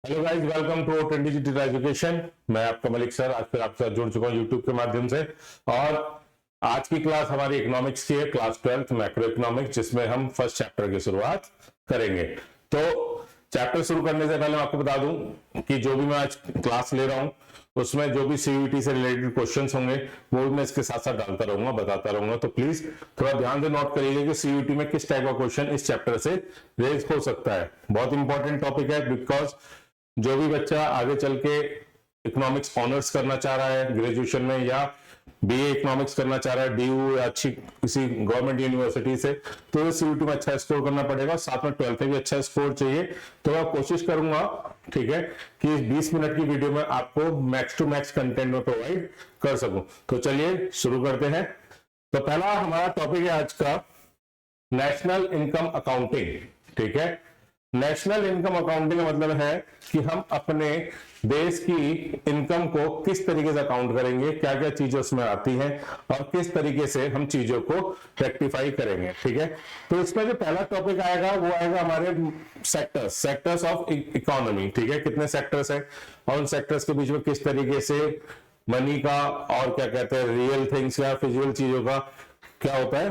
Hello guys, welcome to trendy digital education. मैं आपका Malik sir आज फिर आपके साथ जुड़ चुका हूं यूट्यूब के माध्यम से। और आज की क्लास हमारी इकोनॉमिक्स की है, क्लास 12 मैक्रो इकोनॉमिक्स, जिसमें हम फर्स्ट चैप्टर की शुरुआत करेंगे। तो चैप्टर शुरू करने से पहले मैं आपको बता दूं कि जो भी मैं आज क्लास ले रहा हूं उसमें जो भी सीयूईटी से रिलेटेड क्वेश्चंस होंगे वो भी मैं इसके साथ साथ डालता रहूंगा, बताता रहूंगा। तो प्लीज थोड़ा ध्यान से नोट करिएगा कि सीयूईटी में किस टाइप का क्वेश्चन इस चैप्टर से रेज हो सकता है। बहुत इंपॉर्टेंट टॉपिक है, बिकॉज जो भी बच्चा आगे चल के इकोनॉमिक्स ऑनर्स करना चाह रहा है ग्रेजुएशन में, या बीए इकोनॉमिक्स करना चाह रहा है डीयू या अच्छी किसी गवर्नमेंट यूनिवर्सिटी से, तो सीयूटी में अच्छा स्कोर करना पड़ेगा। साथ में 12th में भी अच्छा स्कोर चाहिए। तो मैं कोशिश करूंगा, ठीक है, कि 20 मिनट की वीडियो में आपको मैक्स टू मैक्स कंटेंट में प्रोवाइड कर सकूं। तो चलिए शुरू करते हैं। तो पहला हमारा टॉपिक है आज का नेशनल इनकम अकाउंटिंग। ठीक है, नेशनल इनकम अकाउंटिंग का मतलब है कि हम अपने देश की इनकम को किस तरीके से अकाउंट करेंगे, क्या क्या चीजें उसमें आती हैं और किस तरीके से हम चीजों को रेक्टिफाई करेंगे। ठीक है, तो इसमें जो पहला टॉपिक आएगा वो आएगा हमारे सेक्टर्स ऑफ इकोनॉमी। ठीक है, कितने सेक्टर्स हैं और उन सेक्टर्स के बीच में किस तरीके से मनी का और क्या कहते हैं रियल थिंग्स या फिजिकल चीजों का क्या होता है,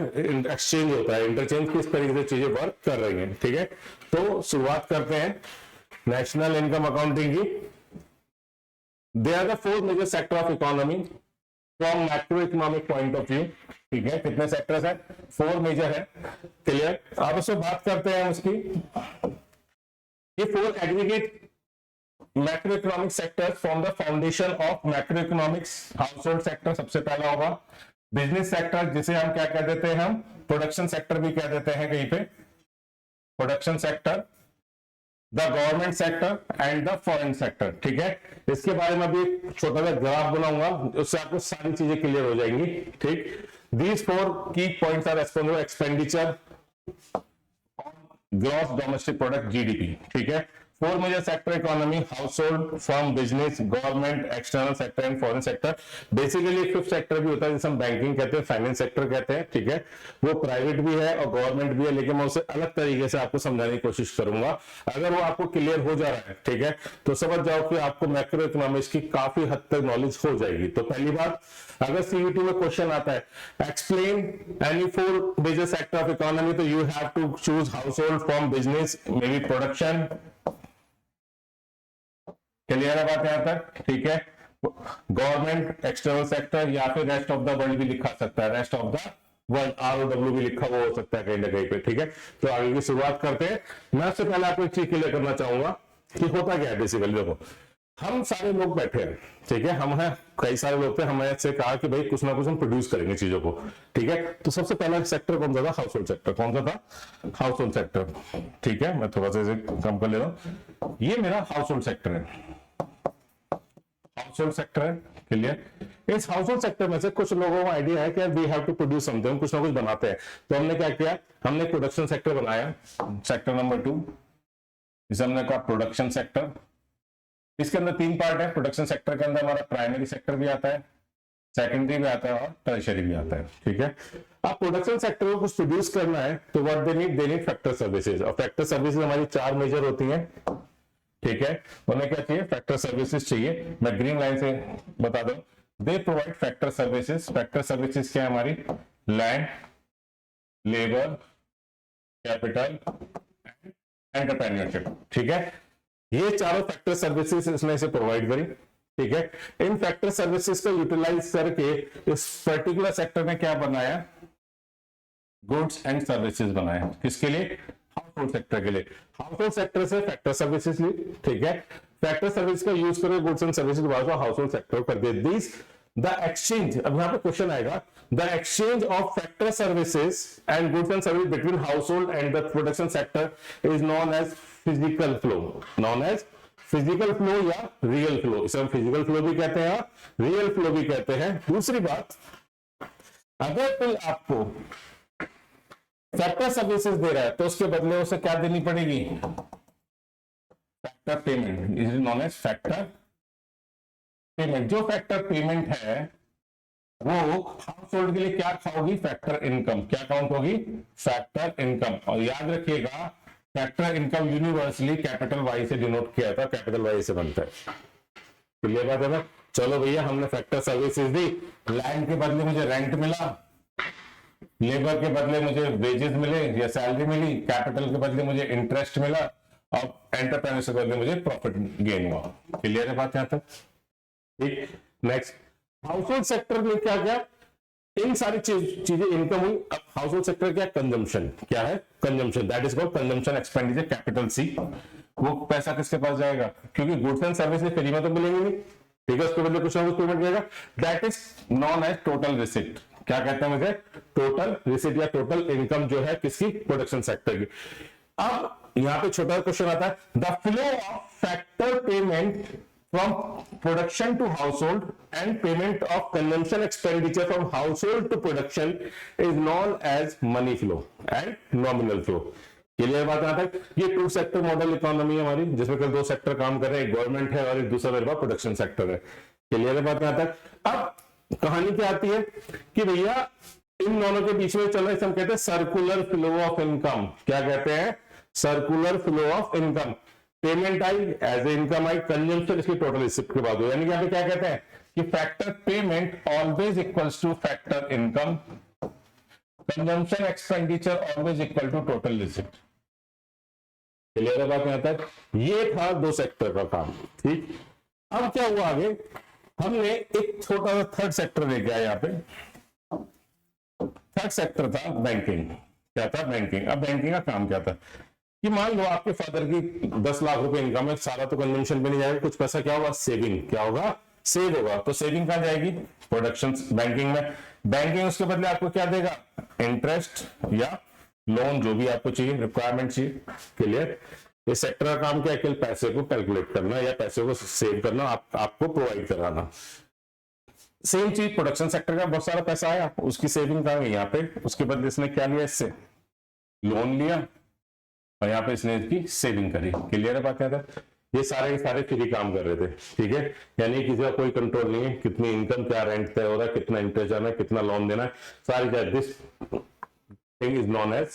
एक्सचेंज होता है, इंटरचेंज, किस तरीके से चीजें वर्क कर रही हैं। ठीक है, तो शुरुआत करते हैं नेशनल इनकम अकाउंटिंग की। They are the four major sector of economy from macro economic point of view. ठीक है, कितने सेक्टर्स हैं? 4 मेजर है। क्लियर? आप उससे बात करते हैं उसकी। ये 4 aggregate macro economic sector from the foundation of macro economics. Household sector सबसे पहला होगा। बिजनेस सेक्टर, जिसे हम क्या कह देते हैं, हम प्रोडक्शन सेक्टर भी कह देते हैं कहीं पे, production sector, the government sector and the foreign sector. ठीक है, इसके बारे में भी छोटा सा ग्राफ बनाऊंगा, उससे आपको सारी चीजें क्लियर हो जाएंगी। ठीक, दीज 4 की points are responsible expenditure, gross domestic product, GDP. ठीक है, 4 major sector economy, household, firm, business, government, external sector and foreign sector. Basically 5th sector भी होता है जिसे हम बैंकिंग कहते हैं, फाइनेंस सेक्टर कहते हैं। ठीक है, वो प्राइवेट भी है और गवर्नमेंट भी है, लेकिन मैं उसे अलग तरीके से आपको समझाने की कोशिश करूंगा। अगर वो आपको क्लियर हो जा रहा है, ठीक है, तो समझ जाओ कि आपको मैक्रो इकोनॉमिक्स की काफी हद तक नॉलेज हो जाएगी। तो पहली बात, अगर सीयूटी में क्वेश्चन आता है explain any 4 major sector of economy, तो you have to choose household, firm, business, may be production. Clear है बात यहां तक? ठीक है, गवर्नमेंट, एक्सटर्नल सेक्टर, या फिर रेस्ट ऑफ द वर्ल्ड भी लिखा सकता है, rest of the world, ROW भी लिखा हुआ हो सकता है कहीं ना कहीं पे। ठीक है, तो आगे की शुरुआत करते हैं। मैं उससे पहले आपको एक चीज क्लियर करना चाहूंगा कि होता क्या है। बेसिकली देखो, हम सारे लोग बैठे हैं, ठीक है, हम हैं, कई सारे लोग थे, हमने से कहा कि भाई कुछ ना कुछ हम प्रोड्यूस करेंगे चीजों को। ठीक है, तो सबसे पहला सेक्टर कौन सा था? Household sector. कौन सा था? Household sector. ठीक है, मैं थोड़ा सा इसे कम कर ले रहा हूं। ये मेरा हाउसहोल्ड सेक्टर है, हाउसहोल्ड सेक्टर है। क्लियर? इस हाउसहोल्ड सेक्टर में से कुछ लोगों को आइडिया है कि we have to produce something, कुछ ना कुछ बनाते हैं। तो हमने क्या किया, हमने प्रोडक्शन सेक्टर बनाया, सेक्टर नंबर 2, जिसे हमने कहा प्रोडक्शन सेक्टर। इसके अंदर 3 पार्ट है। प्रोडक्शन सेक्टर के अंदर हमारा प्राइमरी सेक्टर भी आता है, सेकेंडरी भी आता है और टर्शियरी भी आता है। ठीक है, अब प्रोडक्शन सेक्टर को कुछ प्रोड्यूस करना है तो what they need factor services. और फैक्टर सर्विसेज हमारी 4 मेजर होती हैं। ठीक है, उन्हें क्या चाहिए? फैक्टर सर्विसेज चाहिए। मैं ग्रीन लाइन से बता दूं, they provide factor services. Factor services क्या है हमारी? Land, labour, capital, entrepreneurship. ठीक है, ये चारों फैक्टर सर्विसेज इसने इसे प्रोवाइड करी। ठीक है, इन फैक्टर सर्विसेज को यूटिलाइज करके इस पर्टिकुलर सेक्टर ने क्या बनाया? गुड्स एंड सर्विसेज बनाया। किसके लिए? हाउसहोल्ड सेक्टर के लिए। हाउसहोल्ड सेक्टर से फैक्टर सर्विसेज ली। ठीक है, फैक्टर सर्विस का यूज करके goods and services household sector कर दे। दिस द एक्सचेंज, अब यहां पे क्वेश्चन आएगा, the exchange of factor services and goods and service between household and the production sector is known as physical flow. Known as physical flow या real flow. इसे हम physical flow भी कहते हैं, रियल फ्लो भी कहते हैं। दूसरी बात, अगर कोई आपको फैक्टर सर्विसेज दे रहा है तो उसके बदले उसे क्या देनी पड़ेगी? Factor payment, is known as factor payment. जो फैक्टर पेमेंट है वो हाउस होल्ड के लिए क्या होगी? Factor income. क्या काउंट होगी? Factor income. और याद रखिएगा factor income universally capital Y से डिनोट किया था, कैपिटल वाई से बनता है। क्लियर बात है ना? चलो भैया, हमने फैक्टर सर्विसेज दी, लैंड के बदले मुझे रेंट मिला, लेबर के बदले मुझे वेजेस मिले या सैलरी मिली, कैपिटल के बदले मुझे इंटरेस्ट मिला, और एंटरप्रेन्योर के बदले मुझे प्रॉफिट गेन हुआ। क्लियर है बात यहां तक? ठीक। नेक्स्ट, हाउस होल्ड सेक्टर में क्या क्या इन सारी चीजें इनकम हुई। अब हाउस होल्ड सेक्टर क्या? कंजम्पशन। क्या है? Consumption. That is called consumption expenditure, capital C. वो पैसा किसके पास जाएगा? क्योंकि गुड्स एंड सर्विसेज फ्री में तो मिलेंगे नहीं, ठीक है, उसके बदले कुछ ना कुछ पेमेंट मिलेगा। That is known as total receipt. क्या कहते हैं मुझे? टोटल रिसिप्ट या टोटल इनकम जो है किसकी? प्रोडक्शन सेक्टर की। अब यहां पे छोटा क्वेश्चन आता है, the flow of factor payment from production to household and payment of consumption expenditure from household to production is known as money flow and nominal flow। Clear बात यहां तक? ये टू सेक्टर मॉडल इकोनॉमी है हमारी, जिसमें कल दो sector काम कर रहे हैं, एक गवर्नमेंट है और एक दूसरा मेरे पास प्रोडक्शन सेक्टर है। क्लियर बात यहां तक? अब कहानी क्या आती है कि भैया इन दोनों के बीच में चल रहा है, हम कहते हैं सर्कुलर फ्लो ऑफ इनकम। क्या कहते हैं? Circular flow of income. Payment I as a income I, consumption इसकी टोटल रिसिप्ट के बाद हो। यानी कि यहाँ पे क्या कहते हैं कि factor payment always equals to factor income, consumption expenditure always equal to total receipt. Clear है बात यहां तक? ये था दो सेक्टर का काम। ठीक। अब क्या हुआ आगे? हमने एक छोटा सा थर्ड सेक्टर लेके आया यहाँ पे। थर्ड सेक्टर था बैंकिंग। क्या था? बैंकिंग। अब बैंकिंग का काम क्या था कि मान लो आपके फादर की 10 लाख रुपए इनकम है, सारा तो कंजम्पशन पे नहीं जाएगा, कुछ पैसा क्या होगा? सेविंग। क्या होगा? सेव होगा। तो सेविंग कहां जाएगी? प्रोडक्शन बैंकिंग में। बैंकिंग उसके बदले आपको क्या देगा? इंटरेस्ट या लोन, जो भी आपको चाहिए, रिक्वायरमेंट चाहिए। क्लियर? इस सेक्टर का काम क्या है? केवल पैसे को कैलकुलेट करना या पैसे को सेव करना, आपको प्रोवाइड कराना। सेम चीज प्रोडक्शन सेक्टर का, बहुत सारा पैसा आया, उसकी सेविंग कहां गई? यहाँ पे। उसके बदले इसने क्या लिया? इससे लोन लिया और यहाँ पे इसने इसकी सेविंग करी। क्लियर है बात? क्या था? ये सारे फ्री काम कर रहे थे। ठीक है, यानी किसी का कोई कंट्रोल नहीं है, कितनी इनकम, क्या रेंट तय हो रहा है, कितना इंटरेस्ट जाना है, कितना लोन देना है, सारी चीज। This thing is known as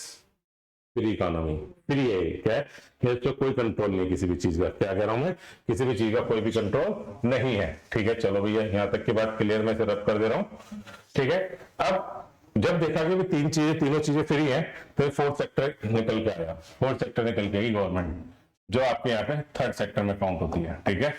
free economy. Free है। क्या है? तो कोई कंट्रोल नहीं है किसी भी चीज का। क्या कह रहा हूं मैं? किसी भी चीज का कोई भी कंट्रोल नहीं है। ठीक है, चलो भैया यहां तक की बात क्लियर, मैं इसे रद्द कर दे रहा हूं। ठीक है, अब जब देखा कि तीनों चीजें फ्री हैं, तो फोर्थ सेक्टर निकल के आया। फोर्थ सेक्टर निकल के आई गवर्नमेंट, जो आपके यहाँ पे थर्ड सेक्टर में काउंट होती है। ठीक है,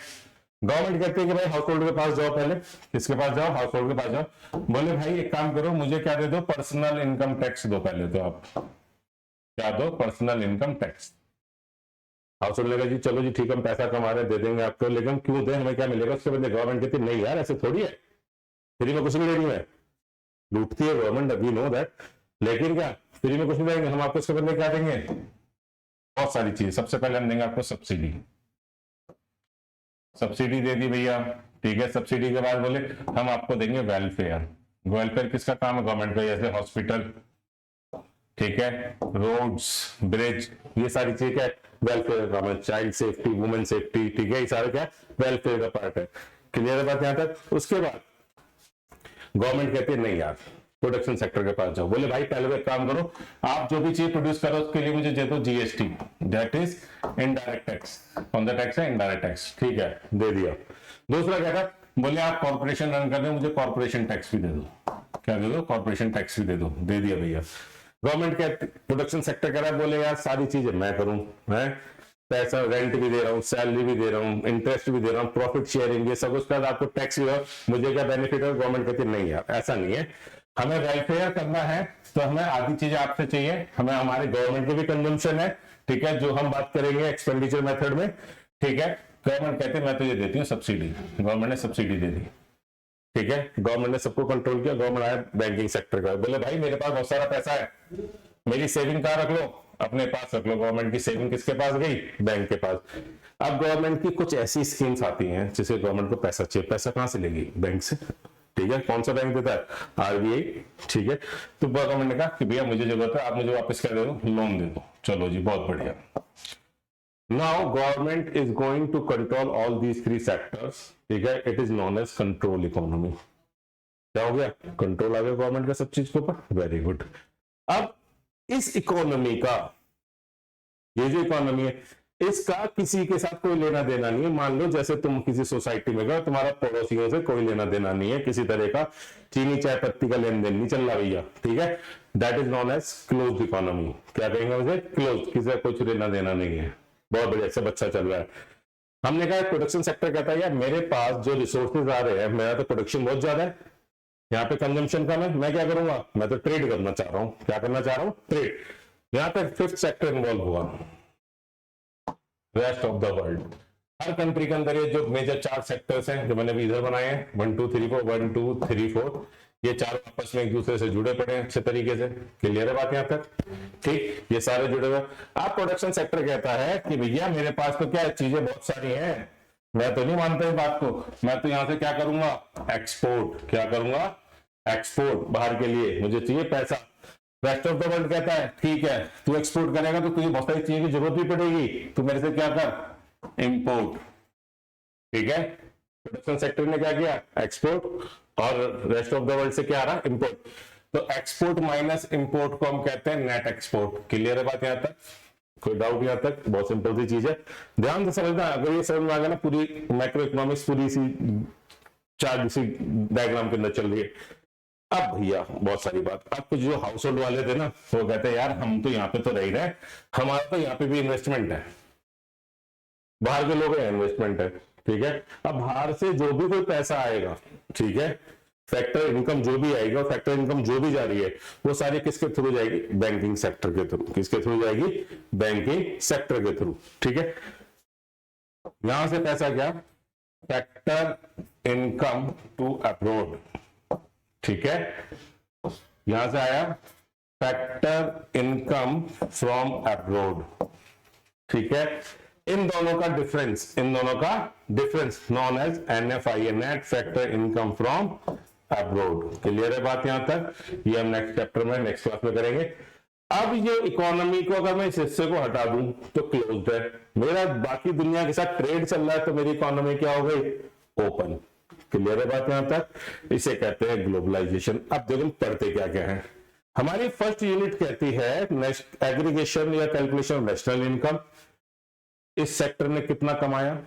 गवर्नमेंट कहती है कि भाई हाउस होल्ड के पास जाओ, पहले किसके पास जाओ? हाउस होल्ड के पास जाओ। बोले भाई एक काम करो, मुझे क्या दे दो? पर्सनल इनकम टैक्स दो पहले। तो आप क्या दो? Personal income tax. House hold लेगा जी, चलो जी ठीक, हम पैसा कमा रहे हैं, दे देंगे आपको, लेकिन क्यों दें, हमें क्या मिलेगा उसके बदले? गवर्नमेंट कहती नहीं यार, ऐसे थोड़ी है, फ्री में कुछ नहीं देनी है। लूटती है गवर्नमेंट, वी नो दैट, लेकिन क्या फ्री में कुछ नहीं देंगे हम आपको, इसके बदले क्या देंगे? बहुत सारी चीज। सबसे पहले हम देंगे आपको सब्सिडी। सब्सिडी दे दी भैया। ठीक है, सब्सिडी के बाद बोले हम आपको देंगे वेलफेयर। वेलफेयर किसका काम है? गवर्नमेंट का। जैसे हॉस्पिटल, ठीक है, रोड्स, ब्रिज, ये सारी चीजें क्या है? वेलफेयर का काम है। चाइल्ड सेफ्टी, वुमेन सेफ्टी, ठीक है, ये सारे क्या वेलफेयर का पार्ट है। क्लियर है बात यहां तक? उसके बाद गवर्नमेंट कहती है नहीं यार, प्रोडक्शन सेक्टर के पास जाओ। बोले भाई पहले एक काम करो, आप जो भी चीज प्रोड्यूस करो उसके लिए मुझे दे दो GST, that is indirect tax. कौन सा टैक्स है? Indirect tax. ठीक है, दे दिया। दूसरा क्या था? बोले आप कॉर्पोरेशन रन कर रहे हो, मुझे कॉर्पोरेशन टैक्स भी दे दो। क्या दे दो? कॉर्पोरेशन टैक्स भी दे दो। दे दिया भैया। गवर्नमेंट क्या प्रोडक्शन सेक्टर कह रहा है, बोले यार सारी चीजें मैं करूं, है पैसा, रेंट भी दे रहा हूँ, सैलरी भी दे रहा हूँ, इंटरेस्ट भी दे रहा हूँ, प्रॉफिट शेयरिंग, ये सब, उसके बाद आपको टैक्स भी हो, मुझे क्या बेनिफिट है? गवर्नमेंट कहती है नहीं यार ऐसा नहीं है, हमें वेलफेयर करना है तो हमें आधी चीजें आपसे चाहिए, हमें हमारे गवर्नमेंट की भी कंजम्पशन है। ठीक है, जो हम बात करेंगे एक्सपेंडिचर मेथड में। ठीक है, गवर्नमेंट कहते हैं मैं तुझे देती हूँ सब्सिडी। गवर्नमेंट ने सब्सिडी दे दी। ठीक है, गवर्नमेंट ने सबको कंट्रोल किया। गवर्नमेंट आया बैंकिंग सेक्टर का, बोले भाई मेरे पास बहुत सारा पैसा है, मेरी सेविंग कहाँ रख लो? अपने पास रख लो। गवर्नमेंट की सेविंग किसके पास गई? बैंक के पास। अब गवर्नमेंट की कुछ ऐसी स्कीम्स आती हैं जिससे गवर्नमेंट को पैसा चाहिए, पैसा कहां से लेगी? बैंक से। ठीक है, कौन सा बैंक देता है? आरबीआई। ठीक है, तो गवर्नमेंट ने कहा कि भैया मुझे जरूरत है, आप मुझे वापस क्या दे दो? लोन दे दो। चलो जी, बहुत बढ़िया। Now government is going to control all these three sectors. ठीक है, it is known as control economy. क्या हो गया? कंट्रोल आ गया गवर्नमेंट का सब चीज के ऊपर। Very good. अब इस इकोनॉमी का ये जो इकोनॉमी है इसका किसी के साथ कोई लेना देना नहीं है। मान लो जैसे तुम किसी सोसाइटी में गए, तुम्हारा पड़ोसियों से कोई लेना देना नहीं है, किसी तरह का चीनी चाय पत्ती का लेन देन नहीं चल रहा भैया, ठीक है। That is known as closed economy. क्या कहेंगे उसे? क्लोज, किसी का कुछ लेना देना नहीं है। बहुत बढ़िया, सब अच्छा चल रहा है। हमने कहा प्रोडक्शन सेक्टर कहता है यार मेरे पास जो रिसोर्सेज आ रहे हैं, मेरा तो प्रोडक्शन बहुत ज्यादा है, यहाँ पे कंजम्पशन कम है, मैं क्या करूंगा? मैं तो ट्रेड करना चाह रहा हूँ। क्या करना चाह रहा हूँ? ट्रेड। यहाँ पे फिफ्थ सेक्टर इन्वॉल्व हुआ, rest of the world. Her country के अंदर ये जो मेजर 4 सेक्टर्स हैं जो मैंने भी इधर बनाए हैं, 1 2 3 4, 1 2 3 4, ये चारों आपस में एक दूसरे से जुड़े पड़े हैं अच्छे तरीके से। क्लियर है बात यहाँ तक? ठीक, ये सारे जुड़े हुए। अब प्रोडक्शन सेक्टर कहता है कि भैया मेरे पास तो क्या चीजें बहुत सारी हैं, मैं तो नहीं मानता इस बात को, मैं तो यहाँ से क्या करूंगा? एक्सपोर्ट। क्या करूंगा? एक्सपोर्ट, बाहर के लिए मुझे चाहिए पैसा। रेस्ट ऑफ द वर्ल्ड कहता है ठीक है, तू एक्सपोर्ट करेगा तो तुझे बहुत सारी चीजों की जरूरत भी पड़ेगी, तू मेरे से क्या कर? इंपोर्ट। ठीक है, प्रोडक्शन सेक्टर ने क्या किया? एक्सपोर्ट, और रेस्ट ऑफ द वर्ल्ड से क्या आ रहा? इंपोर्ट। तो एक्सपोर्ट माइनस इंपोर्ट को हम कहते हैं नेट एक्सपोर्ट। क्लियर है बात यहाँ तक? कोई डाउट यहाँ तक? बहुत सिंपल सी चीज है, ध्यान से समझना। अगर ये समझ में आ गया ना, पूरी मैक्रो इकोनॉमिक्स पूरी सी चार्ट सी डायग्राम के अंदर चल रही है। अब भैया बहुत सारी बात, अब कुछ जो हाउस होल्ड वाले थे ना, वो कहते हैं यार हम तो यहाँ पे तो रह ही रहे, हमारा तो यहाँ पे भी इन्वेस्टमेंट है, बाहर के लोग इन्वेस्टमेंट है, ठीक है। अब बाहर से जो भी कोई पैसा आएगा, ठीक है, फैक्टर इनकम जो भी आएगा, फैक्टर इनकम जो भी जा रही है, वो सारी किसके थ्रू जाएगी? बैंकिंग सेक्टर के थ्रू। किसके थ्रू जाएगी? बैंकिंग सेक्टर के थ्रू, ठीक है। यहां से पैसा क्या? फैक्टर इनकम टू अब्रॉड, ठीक है। यहां से आया फैक्टर इनकम फ्रॉम अब्रॉड, ठीक है। इन दोनों का डिफरेंस, इन दोनों का difference known as NFI, net factor income from abroad. Clear है बात यहां तक? ये हम नेक्स्ट चैप्टर में, नेक्स्ट क्लास में करेंगे। अब ये इकोनॉमी को अगर मैं इस हिस्से को हटा दूं तो क्लोज्ड है, मेरा बाकी दुनिया के साथ ट्रेड चल रहा है, तो मेरी इकोनॉमी क्या हो गई? ओपन। क्लियर है बात यहां तक? इसे कहते हैं ग्लोबलाइजेशन। अब देखो पढ़ते क्या क्या है। हमारी फर्स्ट यूनिट कहती है एग्रीगेशन या कैलकुलेशन नेशनल इनकम। इस सेक्टर ने कितना कमाया,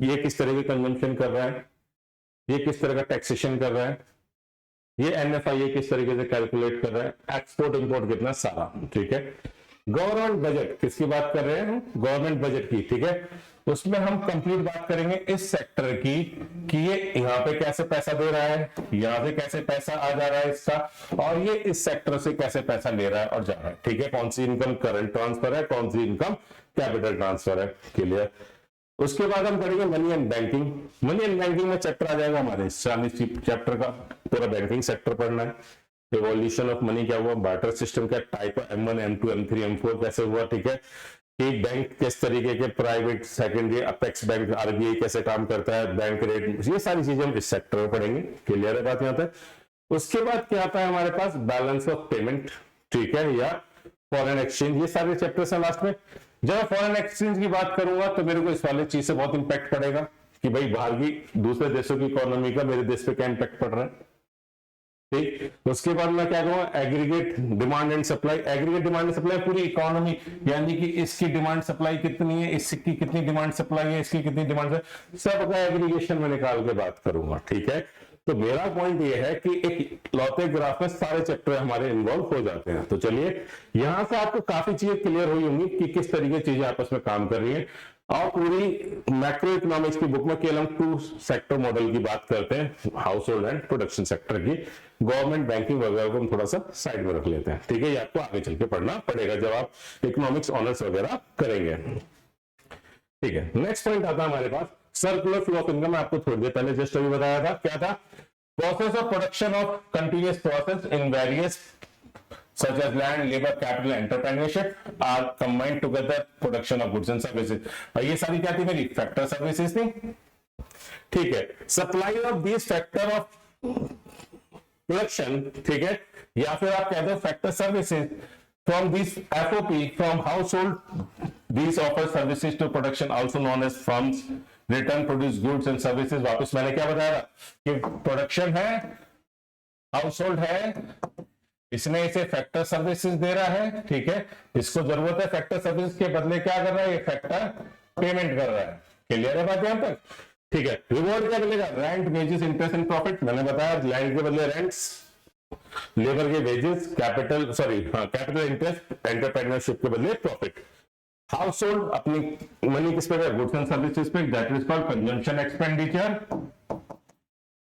ये किस तरह की कंजम्पशन कर रहा है, ये किस तरह का टैक्सेशन कर रहा है, ये NFI किस तरीके से कैलकुलेट कर रहा है, एक्सपोर्ट इंपोर्ट कितना सारा, ठीक है। गवर्नमेंट बजट, किसकी बात कर रहे हैं? गवर्नमेंट बजट की, ठीक है। उसमें हम कंप्लीट बात करेंगे इस सेक्टर की कि ये यहाँ पे कैसे पैसा दे रहा है, यहाँ से कैसे पैसा आ जा रहा है इसका, और ये इस सेक्टर से कैसे पैसा ले रहा है और जा रहा है, ठीक है। कौन सी इनकम करंट ट्रांसफर है, कौन सी इनकम कैपिटल ट्रांसफर है। क्लियर? उसके बाद हम करेंगे money and banking. Money and banking में चैप्टर आ जाएगा हमारे 40 चैप्टर का, पूरा बैंकिंग सेक्टर पढ़ना है। इवोल्यूशन ऑफ मनी क्या हुआ, बार्टर सिस्टम क्या, type M1 M2 M3 M4 कैसे हुआ, ठीक है। कि बैंक किस तरीके के, private secondary apex bank RBI कैसे काम करता है, बैंक रेट, ये सारी चीजें हम इस सेक्टर में पढ़ेंगे। क्लियर है बात यहाँ तक? उसके बाद क्या आता है हमारे पास? बैलेंस ऑफ पेमेंट, ठीक है, या फॉरेन एक्सचेंज। ये सारे चैप्टर्स हैं लास्ट में। जब मैं फॉरेन एक्सचेंज की बात करूंगा तो मेरे को इस वाले चीज से बहुत इंपैक्ट पड़ेगा कि भाई बाहर की दूसरे देशों की इकोनॉमी का मेरे देश पे क्या इंपैक्ट पड़ रहा है, ठीक। उसके बाद मैं क्या कहूंगा? Aggregate demand and supply. Aggregate demand and supply पूरी इकोनॉमी, यानी कि इसकी डिमांड सप्लाई कितनी है, इसकी कितनी डिमांड सप्लाई है, इसकी कितनी डिमांड है, सब का एग्रीगेशन में निकाल के बात करूंगा, ठीक है। तो मेरा पॉइंट ये है कि एक लौते ग्राफ में सारे चैप्टर हमारे इन्वॉल्व हो जाते हैं। तो चलिए यहां से आपको काफी चीजें क्लियर हुई होंगी कि किस तरीके चीजें आपस में काम कर रही है। और पूरी मैक्रो इकोनॉमिक्स की बुक में केवल हम 2 सेक्टर मॉडल की बात करते हैं, house hold and production sector की। गवर्नमेंट बैंकिंग वगैरह को हम थोड़ा सा साइड में रख लेते हैं, ठीक है। ये आपको आगे चल के पढ़ना पड़ेगा जब आप इकोनॉमिक्स ऑनर्स वगैरह करेंगे, ठीक है। नेक्स्ट पॉइंट आता है हमारे पास सर्कुलर फ्लो ऑफ इनकम। आपको थोड़ी देर पहले जस्ट अभी बताया था, क्या था? Process of production of continuous process in various such as land, labor, capital, entrepreneurship are combined together production of goods and services। और ये सारी क्या थी मेरी? फैक्टर सर्विसेज थी, ठीक है। Supply of this factor of production, ठीक है, या फिर आप कहते हो factor services from this FOP from household this offer services to production also known as firms return produce goods and services. वापस मैंने क्या बताया कि प्रोडक्शन है, हाउस होल्ड है, इसने इसे फैक्टर सर्विसेज दे रहा है, ठीक है, इसको जरूरत है फैक्टर सर्विस के बदले क्या कर रहा है, ये फैक्टर पेमेंट कर रहा है। क्लियर है बात यहां तक, ठीक है। रिवॉर्ड क्या मिलेगा, rent, wages, interest and profit. मैंने बताया लैंड के बदले रेंट्स, लेबर के wages, capital capital interest, entrepreneurship के बदले प्रॉफिट। हाउस होल्ड अपनी मनी किस पे, गुड्स एंड सर्विसेज पे, that is called consumption expenditure,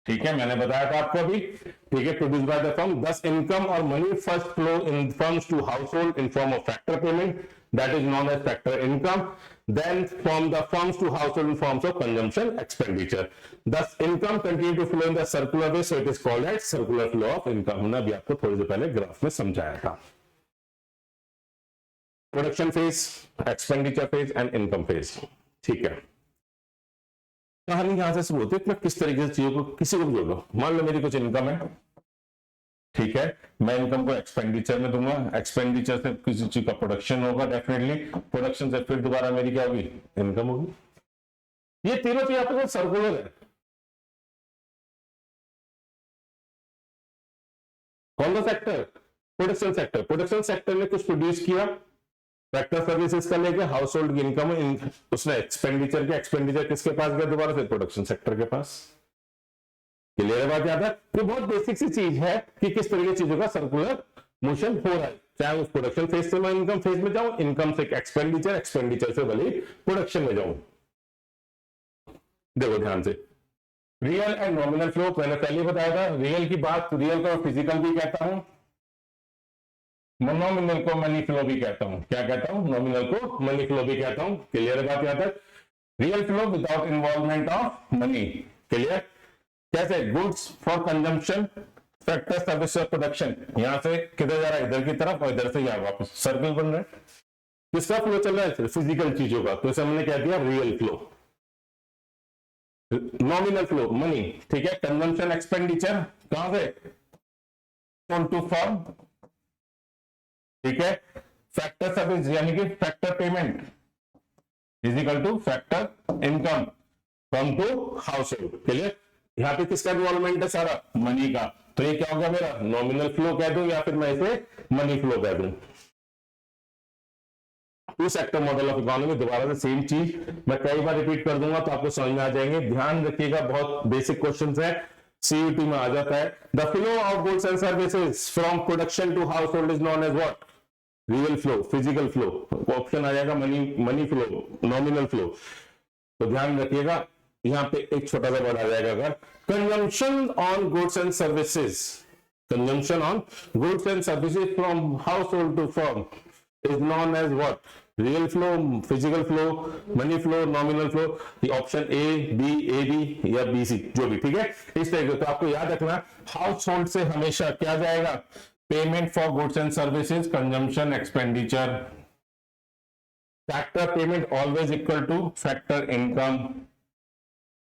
ठीक है, मैंने बताया था आपको अभी, ठीक है। Produce by the firm, thus income और money first flow in firms to household in form of factor payment, that is known as factor income, then from the firms to household in forms of consumption expenditure. Thus income continue to flow in the circular way, so it is called as circular flow of income. हमने अभी आपको थोड़ी देर पहले graph में समझाया था। Production phase, expenditure phase and income phase, ठीक है। कहानी यहां से शुरू होती है, मैं किस तरीके से चीजों को किसी को भी जोड़ लो। मान लो मेरी कुछ इनकम है, ठीक है, मैं इनकम को एक्सपेंडिचर में दूंगा, एक्सपेंडिचर से किसी चीज का प्रोडक्शन होगा, डेफिनेटली प्रोडक्शन से फिर दोबारा मेरी क्या होगी, इनकम होगी। ये तीनों चीज आपके साथ सर्कुलर है। कौन सा sector, production sector. Production sector ने कुछ प्रोड्यूस किया, फैक्टर सर्विसेज का लेके हाउस होल्ड की इनकम, उसने एक्सपेंडिचर किया, एक्सपेंडिचर किसके पास गया, दोबारा से प्रोडक्शन सेक्टर के पास। क्लियर बात याद है, तो बहुत बेसिक सी चीज है कि किस तरीके चीजों का सर्कुलर मोशन हो रहा है, चाहे उस प्रोडक्शन फेज से मैं इनकम फेज में जाऊं, इनकम से एक्सपेंडिचर, एक्सपेंडिचर से भले प्रोडक्शन में जाऊं। देखो ध्यान से, रियल एंड नॉमिनल फ्लो मैंने पहले बताया था। रियल की बात, रियल को फिजिकल भी कहता हूं, नॉमिनल को मनी फ्लो भी कहता हूं। क्या कहता हूं, नॉमिनल को मनी फ्लो भी कहता हूं। क्लियर बात यहां तक, real flow without involvement of money. Clear, कैसे, goods for consumption, factor service of production, यहां से किधर जा रहा है, इधर की तरफ, और इधर से यहां वापस सर्कल बन रहा है। किसका फ्लो चल रहा है, फिजिकल चीजों का, तो इसे हमने क्या दिया, real flow. Nominal flow money, ठीक है, कंजम्पशन एक्सपेंडिचर कहां से, टू फॉर्म, ठीक है, फैक्टर सर्विस यानी कि factor payment is equal to factor income from to household. Clear, यहां पे किसका इन्वॉल्वमेंट है, सारा मनी का, तो ये क्या होगा मेरा, नॉमिनल फ्लो कह दूं या फिर मैं इसे मनी फ्लो कह दूं। Two sector model of economy, दोबारा से सेम चीज मैं कई बार रिपीट कर दूंगा तो आपको समझ में आ जाएंगे। ध्यान रखिएगा, बहुत बेसिक क्वेश्चंस है, सीयूटी में आ जाता है। The flow of goods and services from production to household is known as what, real flow, physical flow. Option आ जाएगा मनी फ्लो, नॉमिनल फ्लो। तो ध्यान रखिएगा, यहां पे एक छोटा सा वर्ड आ जाएगा, अगर consumption on goods and services, consumption on goods and services from household to firm is known as what, real flow, physical flow, money flow, nominal flow. Option A B या B C जो भी, ठीक है, इस तरीके। तो आपको याद रखना, हाउस होल्ड से हमेशा क्या जाएगा, payment for goods and services, consumption expenditure, factor payment always equal to factor income.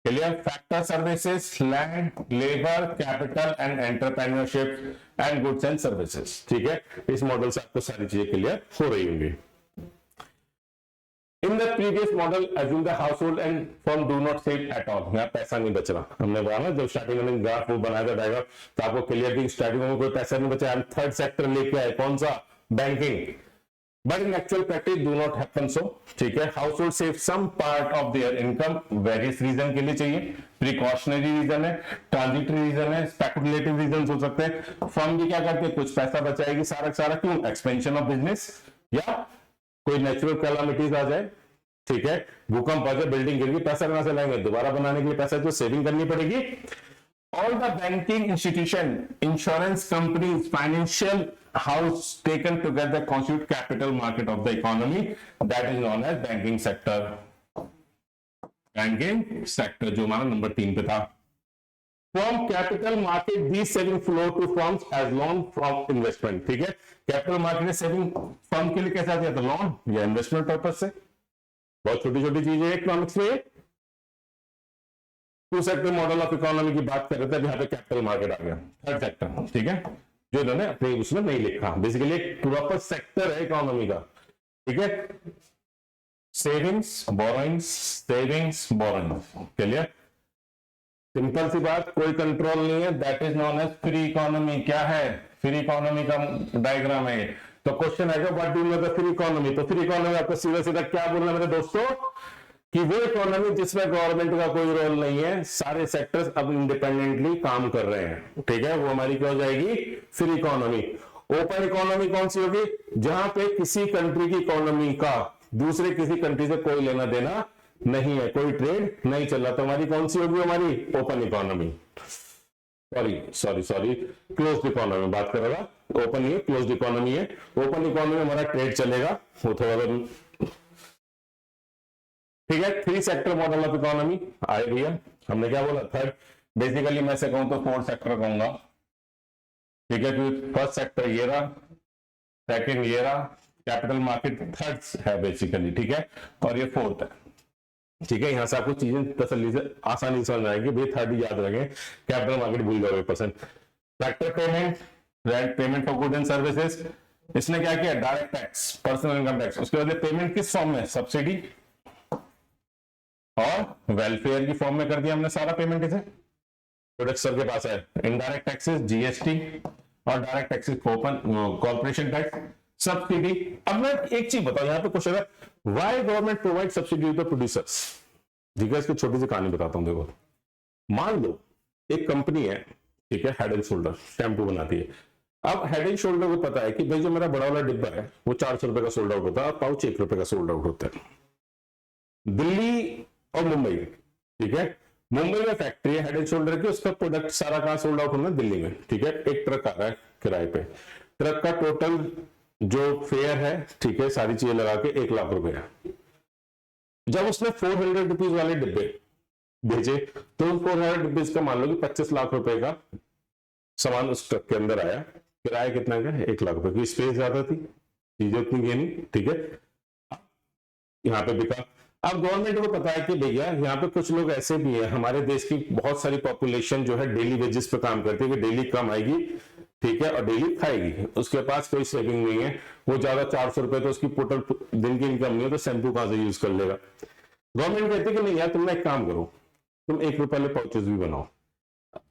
Clear, factor services, land, labour, capital and entrepreneurship and goods and services, ठीक है। इस मॉडल से आपको सारी चीजें क्लियर हो रही होंगी। In the previous model assume the household and firm do not save at all, यहाँ पैसा नहीं बच रहा। हमने बोला ना, जब स्टार्टिंग में ग्राफ वो बनाया था डायग्राम, तो आपको क्लियर थी स्टार्टिंग में कोई पैसा नहीं बचा, हम थर्ड सेक्टर लेके आए, कौन सा, banking. But in actual practice do not happen so, ठीक है। Household save some part of their income, various reason के लिए चाहिए, प्रिकॉशनरी रीजन है, ट्रांजिटरी रीजन है, स्पेकुलेटिव रीजन हो सकते हैं। फर्म भी क्या करते हैं, कुछ पैसा बचाएगी, सारा सारा क्यों, एक्सपेंशन ऑफ बिजनेस, या कोई नेचुरल कैलामिटीज आ जाए, ठीक है, भूकंप आ जाए, बिल्डिंग गिर गई, पैसा कहां से लाएंगे, दोबारा बनाने के लिए पैसा जो सेविंग करनी पड़ेगी। All the banking institution, insurance companies, financial house taken together constitute capital market of the economy, that is known as banking sector. Banking sector जो हमारा नंबर 3 पे था। From capital market, these saving flow to firms as loan from investment, ठीक है। Capital market में saving firm के लिए कैसे आती है, तो लोन या इन्वेस्टमेंट पर्पज से। बहुत छोटी छोटी चीजें इकोनॉमिक्स में। Two sector model of economy की बात कर रहे थे, यहाँ पे कैपिटल मार्केट आ गया, थर्ड सेक्टर, ठीक है, जो इन्होंने अपने उसमें नहीं लिखा। बेसिकली एक प्रॉपर सेक्टर है इकोनॉमी का, ठीक है। Savings borrowings, savings borrowings, clear, simple सी बात, कोई कंट्रोल नहीं है, that is known as free economy. क्या है, फ्री इकोनॉमी का डायग्राम है। तो क्वेश्चन आएगा what do you mean by free economy. तो फ्री इकोनॉमी आपको सीधा सीधा क्या बोलना है मेरे दोस्तों, कि वो इकोनॉमी जिसमें गवर्नमेंट का कोई रोल नहीं है, सारे सेक्टर्स अब इंडिपेंडेंटली काम कर रहे हैं, ठीक है, वो हमारी क्या हो जाएगी, फ्री इकोनॉमी। ओपन इकोनॉमी कौन सी होगी, जहां पे किसी कंट्री की इकोनॉमी का दूसरे किसी कंट्री से कोई लेना देना नहीं है, कोई ट्रेड नहीं चल रहा, तो हमारी कौन सी होगी, हमारी open economy. Sorry closed economy बात कर रहा, ओपन नहीं है, क्लोज्ड इकोनॉमी है। ओपन इकोनॉमी में हमारा ट्रेड चलेगा, वो थोड़ा ठीक है। Three sector model of economy idea, हमने क्या बोला, थर्ड, बेसिकली मैं से कहूं तो फोर्थ सेक्टर कहूंगा, ठीक है, क्योंकि फर्स्ट सेक्टर ये रहा, सेकंड ये रहा, कैपिटल मार्केट थर्ड है बेसिकली, ठीक है, और ये फोर्थ है, ठीक है। यहां से आपको चीजें तसल्ली से आसानी से समझ आएंगे, भाई थर्ड याद रखें, कैपिटल मार्केट भूल जाओगे percent. Sector payment, payment for goods and services, इसने क्या किया, direct tax, personal income tax, उसके बाद पेमेंट किस फॉर्म में, सब्सिडी और वेलफेयर की फॉर्म में कर दिया हमने सारा पेमेंट इसे। प्रोडक्शन के पास है इनडायरेक्ट टैक्सेस, जीएसटी, और direct taxes corporation tax, subsidy. अब मैं एक चीज बताऊं, यहाँ पे क्वेश्चन है, why government provide subsidy to producers. ठीक है, इसकी छोटी सी कहानी बताता हूं। देखो, मान लो एक कंपनी है, ठीक है, हेड एंड शोल्डर शैम्पू बनाती है। अब हेड एंड शोल्डर को पता है कि भाई जो मेरा बड़ा वाला डिब्बा है वो 400 रुपए का सोल्ड आउट होता है और पाउच 1 रुपए का सोल्ड आउट होता है। दिल्ली और मुंबई, ठीक है, मुंबई में फैक्ट्री है हेड एंड शोल्डर की, उसका प्रोडक्ट सारा कहां सोल्ड आउट होना है, दिल्ली में, ठीक है। एक ट्रक आ रहा है किराए पे, ट्रक का टोटल जो फेयर है, ठीक है, सारी चीजें लगा के 1 लाख रुपए है। जब उसने 400 रुपीज वाले डिब्बे भेजे तो 400 रुपीज का मान लो कि 25 लाख रुपए का सामान उस ट्रक के अंदर आया। किराया कितना का, 1 लाख रुपए की, स्पेस ज्यादा थी, चीजें उतनी नहीं, ठीक है, यहां पे बिका। अब गवर्नमेंट को पता है कि भैया यहाँ पे कुछ लोग ऐसे भी हैं, हमारे देश की बहुत सारी पॉपुलेशन जो है डेली वेजेस पे काम करती है, कि डेली कमाएगी, ठीक है, और डेली खाएगी, उसके पास कोई सेविंग नहीं है, वो ज्यादा 400 रुपए तो उसकी टोटल दिन की इनकम नहीं है, तो शैम्पू कहां से यूज कर लेगा। गवर्नमेंट कहती है कि नहीं यार, तुम एक काम करो, तुम 1 रुपए वाले पाउचेस भी बनाओ,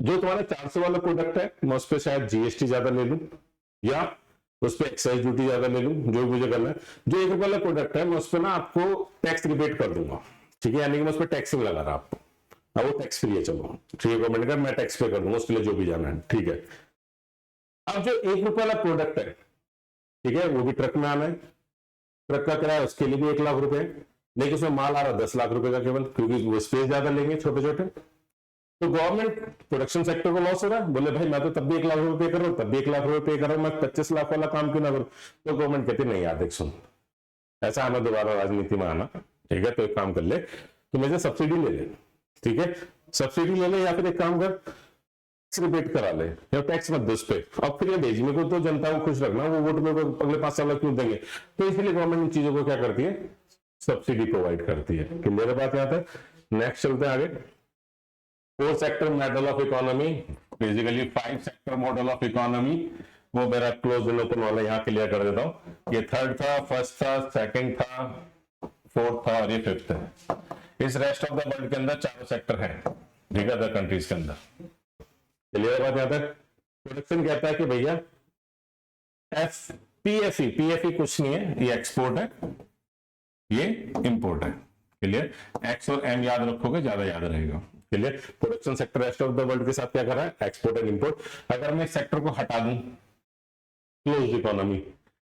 जो तुम्हारा 400 वाला प्रोडक्ट है मैं उस पर शायद जीएसटी ज्यादा ले लूं या उस पर एक्साइज ड्यूटी ज्यादा ले लूं, जो मुझे करना है। जो 1 रुपए वाला प्रोडक्ट है मैं उस पर ना आपको टैक्स रिबेट कर दूंगा, ठीक है, यानी कि मैं उस पर टैक्स नहीं लगा रहा आपको, अब वो टैक्स फ्री है, चलो ठीक है, गवर्नमेंट का मैं टैक्स पे कर दूंगा उसके लिए जो भी जाना है, ठीक है। अब जो 1 रुपए वाला प्रोडक्ट है, ठीक है, वो भी ट्रक में आना है, ट्रक का किराया उसके लिए भी 1 लाख रुपए, लेकिन उसमें माल आ रहा 10 लाख रुपए का केवल, क्योंकि वो स्पेस ज्यादा लेंगे छोटे छोटे। तो गवर्नमेंट प्रोडक्शन सेक्टर को लॉस हो रहा है, बोले भाई मैं तो तब भी 1 लाख रुपए पे कर रहा हूँ, तब भी 1 लाख रुपए पे कर रहा हूँ, मैं 25 लाख वाला काम क्यों ना करूं। तो गवर्नमेंट कहती नहीं यार देख सुन, ऐसा हमें दोबारा राजनीति में आना, ठीक है, तो एक काम कर ले, तो मुझे सब्सिडी ले ले, ठीक है, सब्सिडी ले ले, या फिर एक काम कर रिबेट करा ले, या टैक्स मत दे उस पे, अब फिर ये भेजने को तो जनता को खुश रखना, वो वोट में अगले 5 साल क्यों देंगे। तो इसलिए गवर्नमेंट इन चीजों को क्या करती है, सब्सिडी प्रोवाइड करती है। क्लियर बात यहाँ तक। नेक्स्ट चलते हैं आगे। 4 sector model of economy, basically 5 sector model of economy, वो मेरा क्लोज एंड ओपन वाला यहाँ क्लियर कर देता हूँ। ये थर्ड था, फर्स्ट था, सेकंड था, फोर्थ था और ये फिफ्थ है। इस रेस्ट ऑफ द वर्ल्ड के अंदर 4 सेक्टर है, ठीक है, अदर कंट्रीज के अंदर। क्लियर बात यहाँ तक। प्रोडक्शन कहता है कि भैया पीएफई कुछ नहीं है, ये एक्सपोर्ट है, ये इंपोर्ट है। क्लियर, एक्स और एम याद रखोगे ज्यादा याद रहेगा। Clear, production sector rest of the world के साथ क्या कर रहा है, एक्सपोर्ट एंड इंपोर्ट। अगर मैं इस सेक्टर को हटा दूं, क्लोज इकोनॉमी,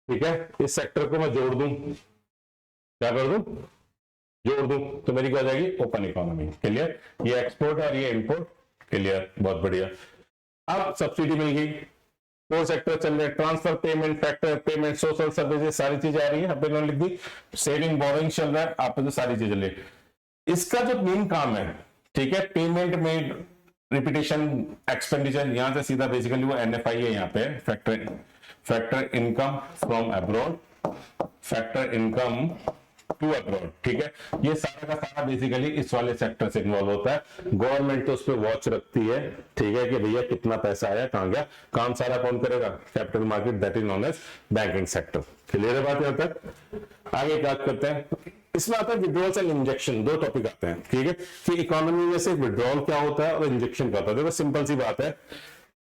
ठीक है, इस सेक्टर को मैं जोड़ दूं, क्या कर दूं, जोड़ दूं, तो मेरी क्या हो जाएगी, ओपन इकोनॉमी। क्लियर, ये एक्सपोर्ट और ये इंपोर्ट। क्लियर, बहुत बढ़िया। अब सब्सिडी मिल गई, 4 सेक्टर चल रहे, transfer payment, factor payment, social services, सारी चीजें आ रही है, आपने लिख दी। सेविंग बोरोइंग चल रहा है, आप तो सारी चीजें ले। इसका जो मेन काम है, ठीक है, पेमेंट में रिपीटेशन एक्सपेंडिचर, यहां से सीधा बेसिकली वो एनएफआई है, यहाँ पे factor income from abroad, factor income to abroad, ठीक है, ये सारा का सारा बेसिकली इस वाले सेक्टर से इन्वॉल्व होता है। गवर्नमेंट तो उस पर वॉच रखती है, ठीक है, कि भैया कितना पैसा आया, कहां गया, काम सारा कौन करेगा, capital market, that is known as banking sector. Clear है बात यहाँ तक। आगे क्या करते हैं, इसमें आता है विड्रॉल एंड इंजेक्शन, 2 टॉपिक आते हैं, ठीक है, कि इकोनॉमी में से विड्रॉल क्या होता है और इंजेक्शन क्या होता है। देखो सिंपल सी बात है,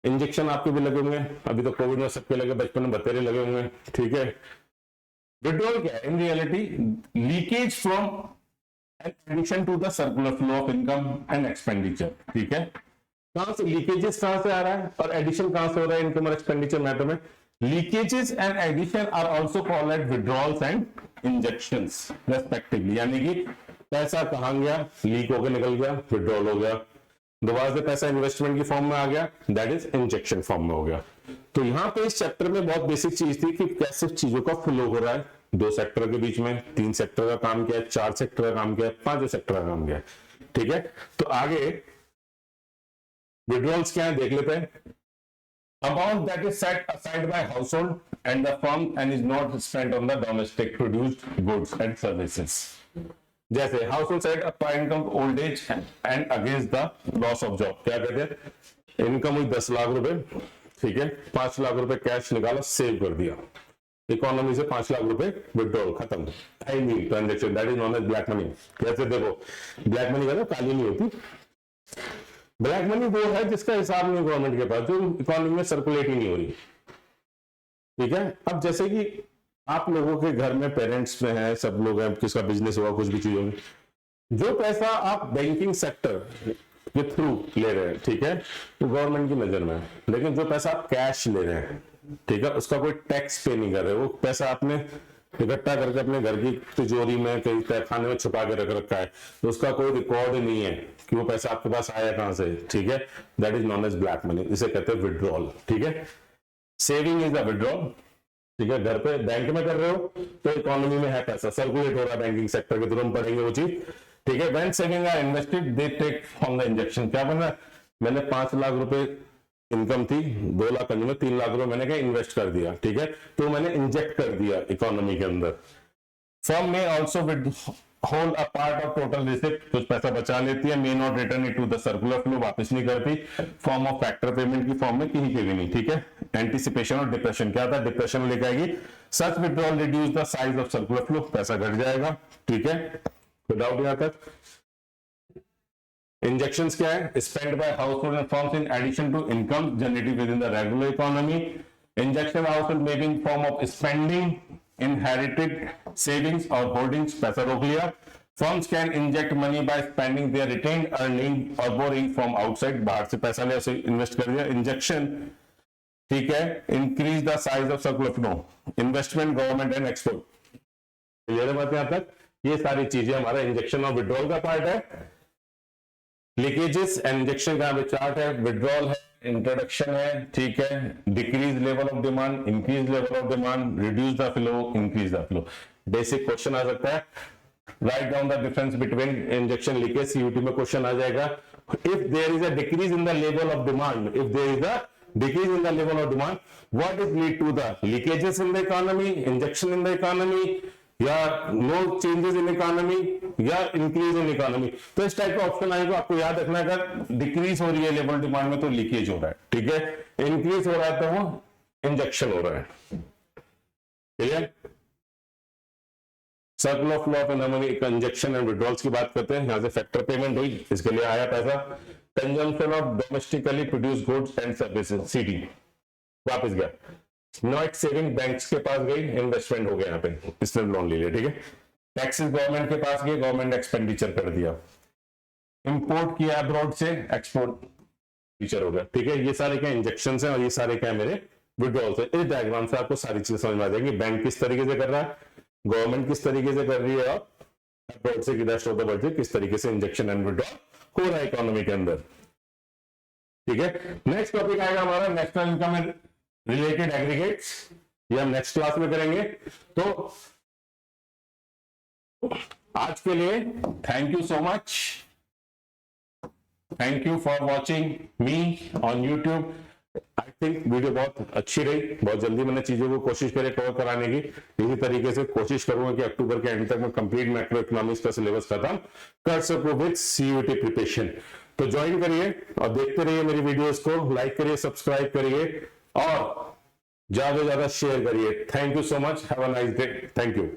इंजेक्शन आपके भी लगे होंगे, अभी तो कोविड में सबके लगे, बचपन में बतेरे लगे होंगे, ठीक है। विड्रॉल क्या है? In reality leakage from an addition to the circular flow of income and expenditure, ठीक है। कहां से लीकेजेस, कहां से आ रहा है और एडिशन कहां से हो रहा है इनकम और एक्सपेंडिचर मैटर में? Leakages and addition are also called at withdrawals and injections respectively, यानी कि पैसा कहां गया, लीक होकर निकल गया, विड्रॉल हो गया, दोबारा से पैसा इन्वेस्टमेंट की फॉर्म में आ गया, दैट इज इंजेक्शन फॉर्म में हो गया। तो यहां पे इस चैप्टर में बहुत बेसिक चीज थी कि कैसे चीजों का फ्लो हो रहा है, 2 सेक्टर के बीच में, 3 सेक्टर का काम किया है, 4 सेक्टर का काम किया है, 5 सेक्टर का काम किया है, ठीक है। तो आगे विड्रॉल्स क्या है देख लेते हैं। Amount that is set aside by household and the firm and is not spent on the domestic produced goods and services. जैसे हाउसहोल्ड सेट अपना income old age and against the loss of job, क्या कहते हैं, income हुई 10 लाख रुपए, ठीक है, 5 लाख रुपए कैश निकाला, सेव कर दिया, इकोनॉमी से 5 लाख रुपए विड्रॉल, खत्म, है नहीं transaction, that is known as black money. कैसे देखो, ब्लैक मनी का काली नहीं होती, ब्लैक मनी वो है जिसका हिसाब नहीं गवर्नमेंट के पास, जो इकोनॉमी में सर्कुलेट ही नहीं हो रही, ठीक है। अब जैसे कि आप लोगों के घर में पेरेंट्स में है, सब लोग हैं, किसका बिजनेस हुआ, कुछ भी चीज होगी, जो पैसा आप बैंकिंग सेक्टर के थ्रू ले रहे हैं, ठीक है, वो गवर्नमेंट की नजर में है, लेकिन जो पैसा आप कैश ले रहे हैं, ठीक है, उसका कोई टैक्स पे नहीं कर रहे, वो पैसा आपने इकट्ठा करके अपने घर की तिजोरी में कहीं तहखाने में छुपा के रख रखा है, तो उसका कोई रिकॉर्ड नहीं है कि वो पैसा आपके पास आया कहां से, ठीक है, that is known as black money, इसे कहते हैं विड्रॉल, ठीक है। सेविंग इज द विड्रॉल, ठीक है, घर पे बैंक में कर रहे हो तो इकोनॉमी में है पैसा, सर्कुलेट हो रहा है बैंकिंग सेक्टर के थ्रू, हम पढ़ेंगे वो चीज, ठीक है। When saving are invested they take from the injection, क्या बना, मैंने 5 लाख रुपए इनकम थी, 2 लाख में 3 लाख रुपए मैंने क्या इन्वेस्ट कर दिया, ठीक है, तो मैंने इंजेक्ट कर दिया इकोनॉमी के अंदर। फर्म में also with hold a part of total receipt, कुछ पैसा बचा लेती है, may not return it to the circular flow, वापस नहीं करती, फॉर्म ऑफ फैक्टर पेमेंट की फॉर्म में कहीं के भी नहीं, ठीक है। एंटीसिपेशन और डिप्रेशन, क्या था, डिप्रेशन लेके आएगी, such withdrawal reduce the size of circular flow, पैसा घट जाएगा, ठीक है, कोई डाउट यहां तक। इंजेक्शंस क्या है, spend by household and firms in addition to income generated with in the regular economy. Injection household may be in form of spending, inherited savings और होल्डिंग्स, पैसा रोक लिया। Firms can inject money by spending their retained earning और borrowing from outside, बाहर से पैसा ले उसे इन्वेस्ट कर दिया, इंजेक्शन, ठीक है। Increase the size of circular flow, investment, government and export, clear है बात यहां तक। ये सारी चीजें हमारा इंजेक्शन और विड्रॉल का पार्ट है। लीकेजेस एंड इंजेक्शन का चार्ट है, विड्रॉल है, इंट्रोडक्शन है, ठीक है, decrease level of demand, increase level of demand, reduce the flow, increase the flow. Basic question आ सकता है, right down the difference between injection leakage, CUT में क्वेश्चन आ जाएगा। If there is a decrease in the level of demand, if there is a decrease in the level of demand, what is lead to the leakages in the economy, injection in the economy, या no changes in economy, या increase in economy। तो इस type का option आएगा, आपको याद रखना है, अगर डिक्रीज हो रही है लेवल डिमांड में तो लीकेज हो रहा है, ठीक है, इंक्रीज हो रहा है तो वो इंजेक्शन हो रहा है, ठीक है। Circle of law of economy, injection and withdrawals की बात करते हैं। यहां से फैक्टर पेमेंट हुई, इसके लिए आया पैसा, consumption of domestically produce goods and services, CD वापस गया, नॉट सेविंग बैंक्स के पास गई, इन्वेस्टमेंट हो गया, यहाँ पे इसने लोन ले लिया, ठीक है। टैक्सेस गवर्नमेंट के पास गए, गवर्नमेंट एक्सपेंडिचर कर दिया, इंपोर्ट किया अब्रॉड से, एक्सपोर्ट फीचर हो गया, ठीक है। ये सारे क्या इंजेक्शन है और ये सारे क्या मेरे विड्रॉल्स है। इस डायग्राम से आपको सारी चीजें समझ में आ जाएंगी, बैंक किस तरीके से कर रहा है, गवर्नमेंट किस तरीके से कर रही है, और अब्रॉड से किस तरीके से इंजेक्शन एंड विड्रॉल हो रहा है इकोनॉमी के अंदर, ठीक है। नेक्स्ट टॉपिक आएगा हमारा national income and related aggregates, ये हम नेक्स्ट क्लास में करेंगे। तो आज के लिए thank you so much, thank you for watching me on YouTube. I think video बहुत अच्छी रही, बहुत जल्दी मैंने चीजों को कोशिश करी कवर कराने की, इसी तरीके से कोशिश करूंगा कि अक्टूबर के एंड तक मैं कंप्लीट मैक्रो इकोनॉमिक्स का सिलेबस खत्म कर सकूं विद सीयूटी प्रिपरेशन। तो ज्वाइन करिए और देखते रहिए मेरी वीडियोस को, लाइक करिए, सब्सक्राइब करिए और ज्यादा से ज्यादा शेयर करिए। Thank you so much, have a nice day, thank you.